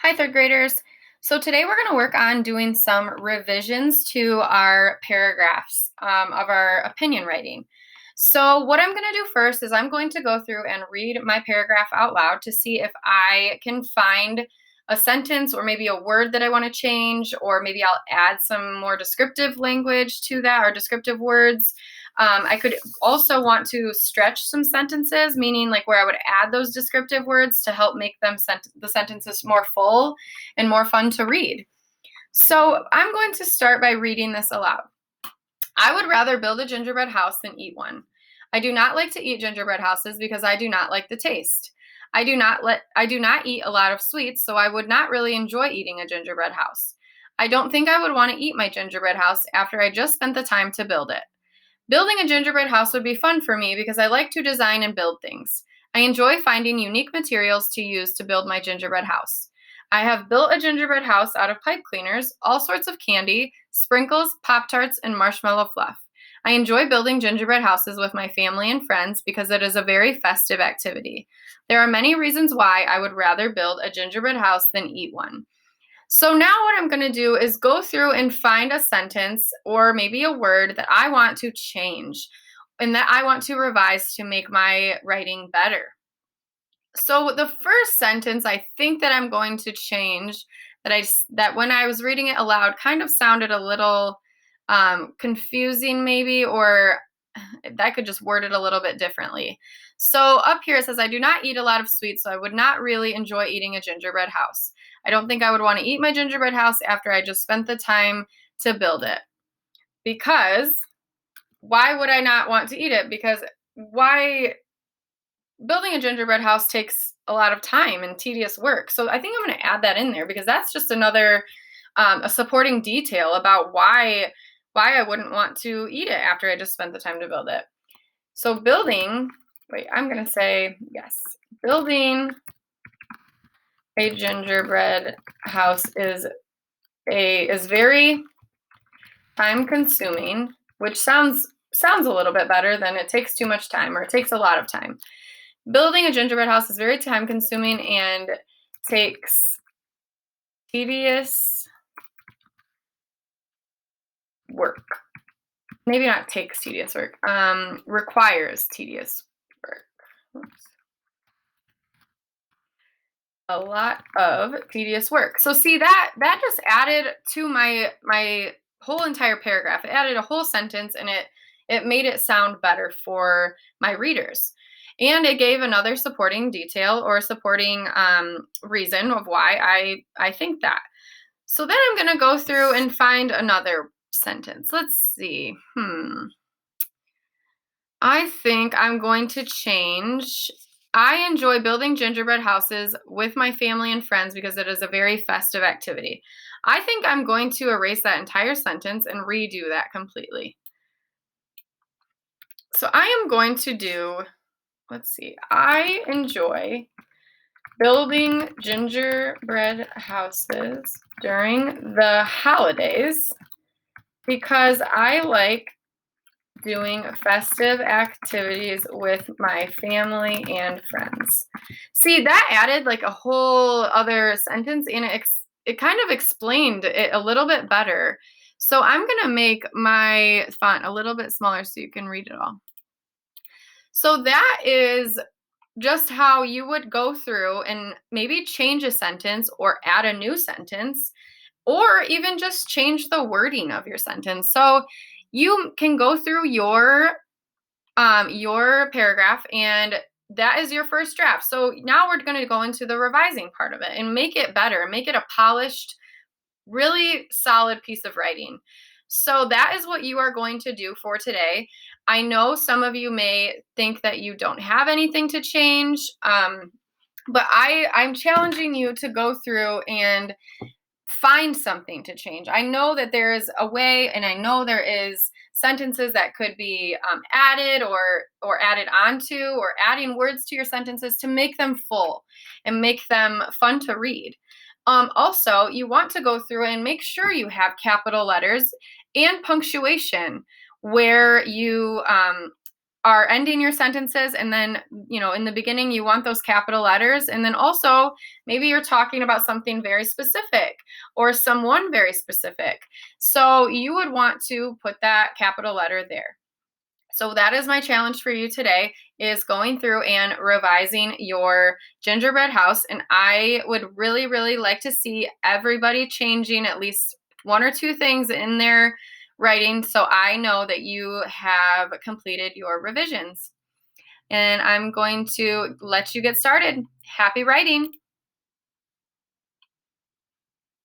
Hi, third graders. So today we're going to work on doing some revisions to our paragraphs of our opinion writing. So what I'm going to do first is I'm going to go through and read my paragraph out loud to see if I can find a sentence or maybe a word that I want to change, or maybe I'll add some more descriptive language to that or descriptive words. I could also want to stretch some sentences, meaning like where I would add those descriptive words to help make them the sentences more full and more fun to read. So I'm going to start by reading this aloud. I would rather build a gingerbread house than eat one. I do not like to eat gingerbread houses because I do not like the taste. I do not eat a lot of sweets, so I would not really enjoy eating a gingerbread house. I don't think I would want to eat my gingerbread house after I just spent the time to build it. Building a gingerbread house would be fun for me because I like to design and build things. I enjoy finding unique materials to use to build my gingerbread house. I have built a gingerbread house out of pipe cleaners, all sorts of candy, sprinkles, Pop-Tarts, and marshmallow fluff. I enjoy building gingerbread houses with my family and friends because it is a very festive activity. There are many reasons why I would rather build a gingerbread house than eat one. So now what I'm going to do is go through and find a sentence or maybe a word that I want to change and that I want to revise to make my writing better. So the first sentence I think that I'm going to change that when I was reading it aloud kind of sounded a little confusing maybe, or I could just word it a little bit differently. So up here it says, I do not eat a lot of sweets, so I would not really enjoy eating a gingerbread house. I don't think I would want to eat my gingerbread house after I just spent the time to build it. Because why would I not want to eat it? Because why building a gingerbread house takes a lot of time and tedious work. So I think I'm going to add that in there because that's just another a supporting detail about why I wouldn't want to eat it after I just spent the time to build it. So I'm going to say yes. Building a gingerbread house is very time consuming, which sounds a little bit better than it takes too much time or it takes a lot of time. Building a gingerbread house is very time consuming and takes tedious work. Maybe not takes tedious work, requires tedious work. Oops. A lot of tedious work. So see that just added to my whole entire paragraph. It added a whole sentence and it made it sound better for my readers. And it gave another supporting detail or supporting reason of why I think that. So then I'm going to go through and find another sentence. Let's see. I think I'm going to change. I enjoy building gingerbread houses with my family and friends because it is a very festive activity. I think I'm going to erase that entire sentence and redo that completely. So I am going to do, let's see, I enjoy building gingerbread houses during the holidays because I like doing festive activities with my family and friends. See, that added like a whole other sentence and it kind of explained it a little bit better. So I'm going to make my font a little bit smaller so you can read it all. So that is just how you would go through and maybe change a sentence or add a new sentence, or even just change the wording of your sentence. So you can go through your paragraph, and that is your first draft. So now we're going to go into the revising part of it and make it better, make it a polished, really solid piece of writing. So that is what you are going to do for today. I know some of you may think that you don't have anything to change, but I'm challenging you to go through and find something to change. I know that there is a way, and I know there is sentences that could be added or added onto, or adding words to your sentences to make them full and make them fun to read. Also, you want to go through and make sure you have capital letters and punctuation where you are ending your sentences, and then, in the beginning you want those capital letters, and then also maybe you're talking about something very specific or someone very specific. So you would want to put that capital letter there. So that is my challenge for you today, is going through and revising your gingerbread house. And I would really, really like to see everybody changing at least one or two things in their writing, so I know that you have completed your revisions. And I'm going to let you get started. Happy writing.